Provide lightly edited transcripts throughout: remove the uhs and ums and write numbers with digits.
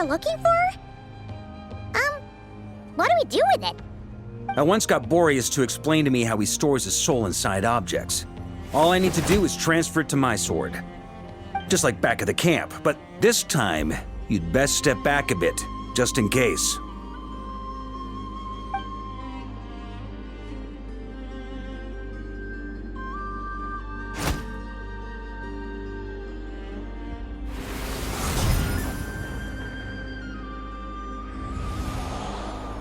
we're looking for? What do we do with it? I once got Boreas to explain to me how he stores his soul inside objects. All I need to do is transfer it to my sword. Just like back at the camp, but this time, you'd best step back a bit, just in case.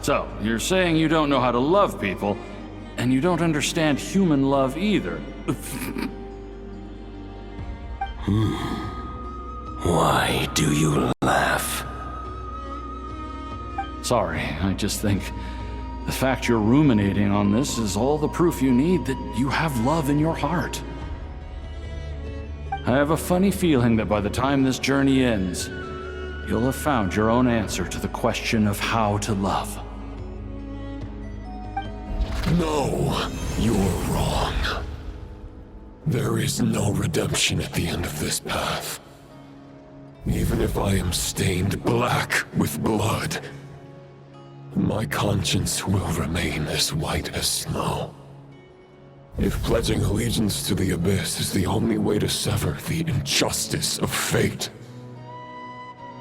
So, you're saying you don't know how to love people, and you don't understand human love either. Why do you laugh? Sorry, I just think the fact you're ruminating on this is all the proof you need that you have love in your heart. I have a funny feeling that by the time this journey ends, you'll have found your own answer to the question of how to love. No, you're wrong. There is no redemption at the end of this path. Even if I am stained black with blood, my conscience will remain as white as snow. If pledging allegiance to the Abyss is the only way to sever the injustice of fate,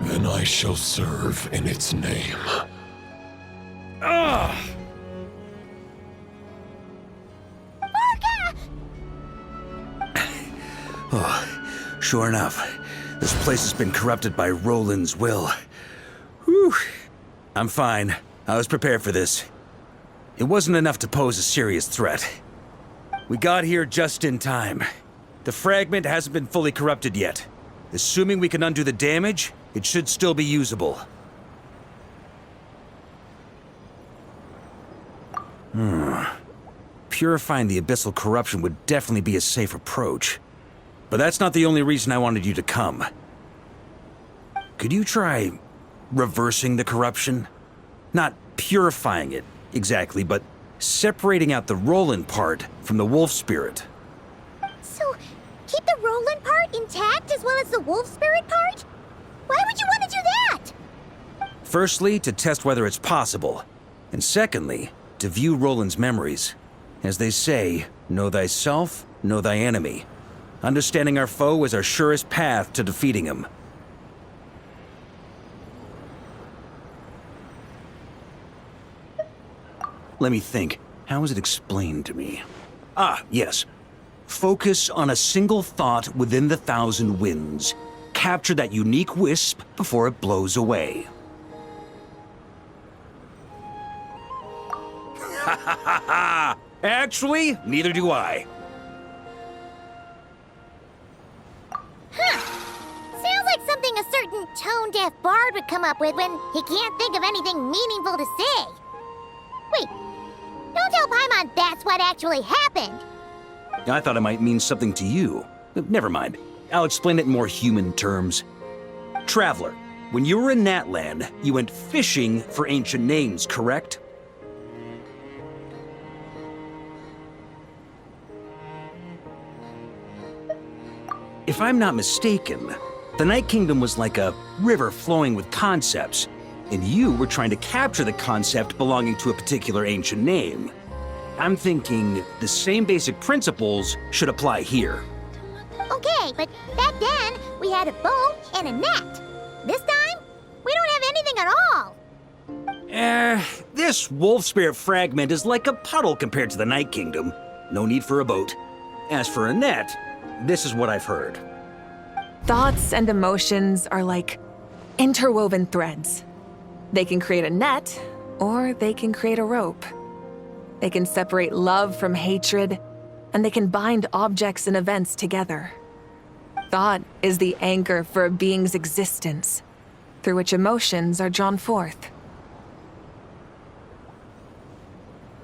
then I shall serve in its name. Oh, sure enough, this place has been corrupted by Roland's will. Whew. I'm fine. I was prepared for this. It wasn't enough to pose a serious threat. We got here just in time. The fragment hasn't been fully corrupted yet. Assuming we can undo the damage, it should still be usable. Purifying the abyssal corruption would definitely be a safe approach. But that's not the only reason I wanted you to come. Could you try reversing the corruption? Not purifying it, exactly, but separating out the Roland part from the wolf spirit. So, keep the Roland part intact as well as the wolf spirit part? Why would you want to do that? Firstly, to test whether it's possible. And secondly, to view Roland's memories. As they say, know thyself, know thy enemy. Understanding our foe is our surest path to defeating him. Let me think. How is it explained to me? Ah, yes. Focus on a single thought within the 1,000 winds. Capture that unique wisp before it blows away. Ha ha ha ha! Actually, neither do I. Sounds like something a certain tone-deaf bard would come up with when he can't think of anything meaningful to say. Wait, don't tell Paimon that's what actually happened. I thought it might mean something to you. Never mind. I'll explain it in more human terms. Traveler, when you were in Natland, you went fishing for ancient names, correct? If I'm not mistaken, the Night Kingdom was like a river flowing with concepts, and you were trying to capture the concept belonging to a particular ancient name. I'm thinking the same basic principles should apply here. Okay, but back then, we had a boat and a net. This time, we don't have anything at all. This wolf spirit fragment is like a puddle compared to the Night Kingdom. No need for a boat. As for a net, this is what I've heard. Thoughts and emotions are like interwoven threads. They can create a net, or they can create a rope. They can separate love from hatred, and they can bind objects and events together. Thought is the anchor for a being's existence, through which emotions are drawn forth.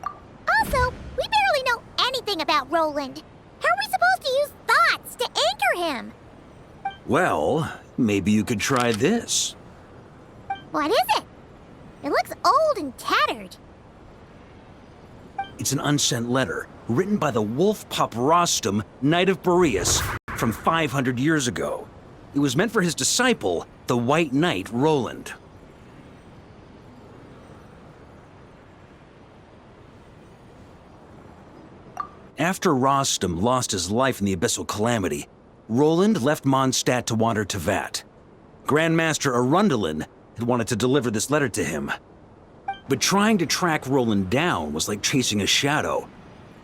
Also, we barely know anything about Roland. How are we supposed to use thoughts to anchor him? Well, maybe you could try this. What is it? It looks old and tattered. It's an unsent letter, written by the wolf pup Rostam, Knight of Boreas, from 500 years ago. It was meant for his disciple, the White Knight Roland. After Rostam lost his life in the Abyssal Calamity, Roland left Mondstadt to wander to Vat. Grandmaster Arundelen had wanted to deliver this letter to him. But trying to track Roland down was like chasing a shadow.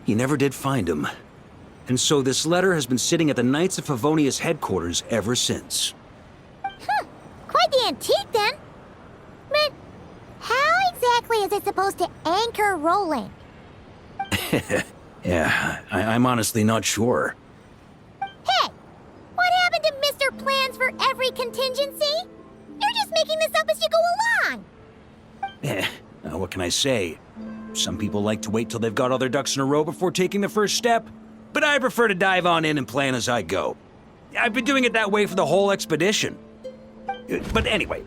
He never did find him. And so this letter has been sitting at the Knights of Favonius headquarters ever since. Quite the antique then. But how exactly is it supposed to anchor Roland? Yeah, I'm honestly not sure. Hey, what happened to Mr. Plans for every contingency? You're just making this up as you go along. What can I say? Some people like to wait till they've got all their ducks in a row before taking the first step, but I prefer to dive on in and plan as I go. I've been doing it that way for the whole expedition. But anyway,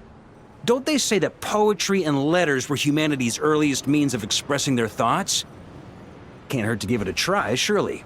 don't they say that poetry and letters were humanity's earliest means of expressing their thoughts? Can't hurt to give it a try, surely.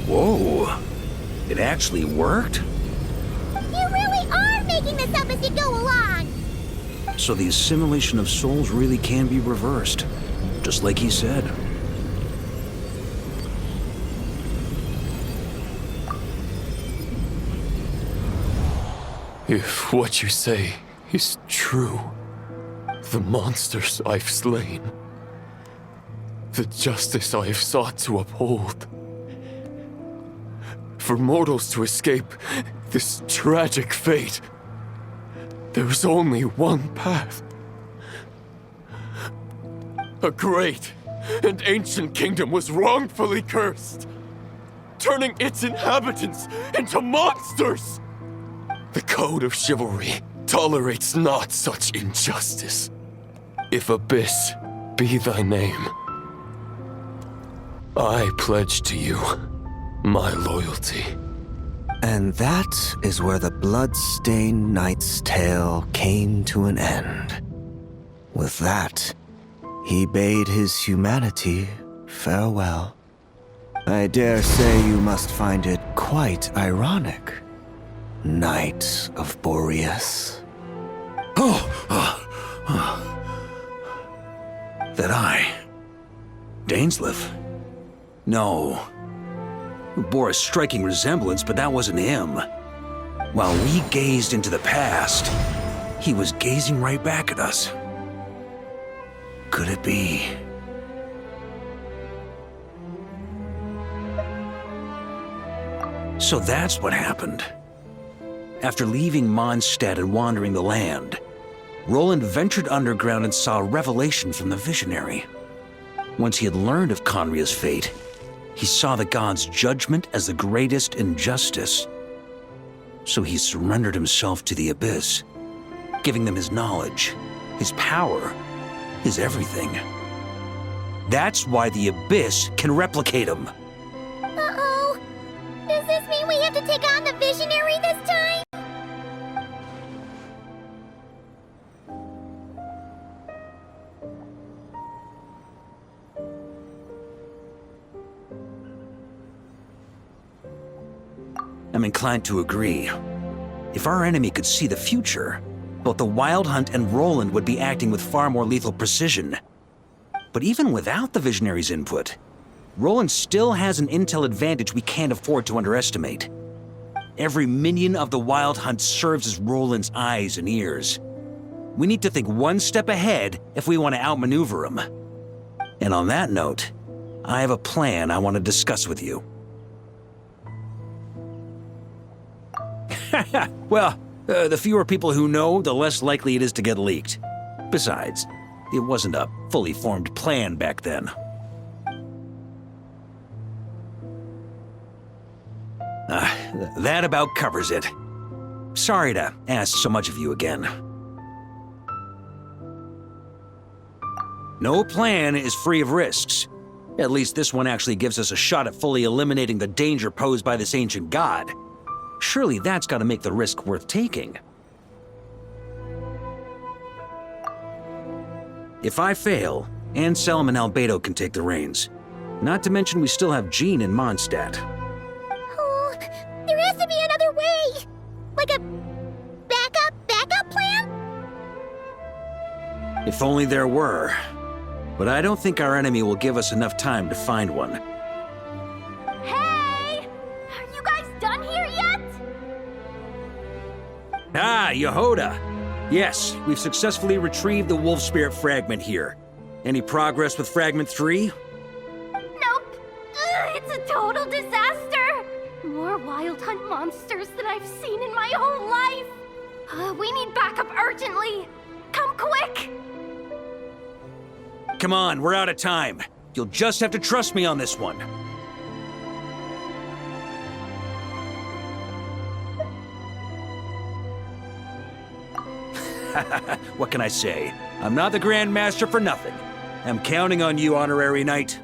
Whoa, it actually worked? You really are making this up as you go along. So the assimilation of souls really can be reversed, just like he said. If what you say is true, the monsters I've slain, the justice I have sought to uphold, for mortals to escape this tragic fate, there's only one path. A great and ancient kingdom was wrongfully cursed, turning its inhabitants into monsters. The code of chivalry tolerates not such injustice. If Abyss be thy name, I pledge to you my loyalty. And that is where the blood-stained knight's tale came to an end. With that, he bade his humanity farewell. I dare say you must find it quite ironic, Knight of Boreas. That I? Dainsleif? No. Bore a striking resemblance, but that wasn't him. While we gazed into the past, he was gazing right back at us. Could it be? So that's what happened. After leaving Mondstadt and wandering the land, Roland ventured underground and saw a revelation from the visionary. Once he had learned of Conria's fate, he saw the gods' judgment as the greatest injustice. So he surrendered himself to the Abyss, giving them his knowledge, his power, his everything. That's why the Abyss can replicate him. Uh-oh. Does this mean we have to take on the Visionary this time? I'm inclined to agree. If our enemy could see the future, both the Wild Hunt and Roland would be acting with far more lethal precision. But even without the Visionary's input, Roland still has an intel advantage we can't afford to underestimate. Every minion of the Wild Hunt serves as Roland's eyes and ears. We need to think one step ahead if we want to outmaneuver him. And on that note, I have a plan I want to discuss with you. Well, the fewer people who know, the less likely it is to get leaked. Besides, it wasn't a fully formed plan back then. that about covers it. Sorry to ask so much of you again. No plan is free of risks. At least this one actually gives us a shot at fully eliminating the danger posed by this ancient god. Surely that's got to make the risk worth taking. If I fail, Anselm and Albedo can take the reins. Not to mention we still have Jean and Mondstadt. Oh, there has to be another way! Like a backup plan? If only there were. But I don't think our enemy will give us enough time to find one. Hey! Are you guys done here yet? Ah, Yehoda! Yes, we've successfully retrieved the Wolf Spirit fragment here. Any progress with Fragment 3? Nope. It's a total disaster. More Wild Hunt monsters than I've seen in my whole life. We need backup urgently. Come quick. Come on, we're out of time. You'll just have to trust me on this one. What can I say? I'm not the Grand Master for nothing. I'm counting on you, Honorary Knight.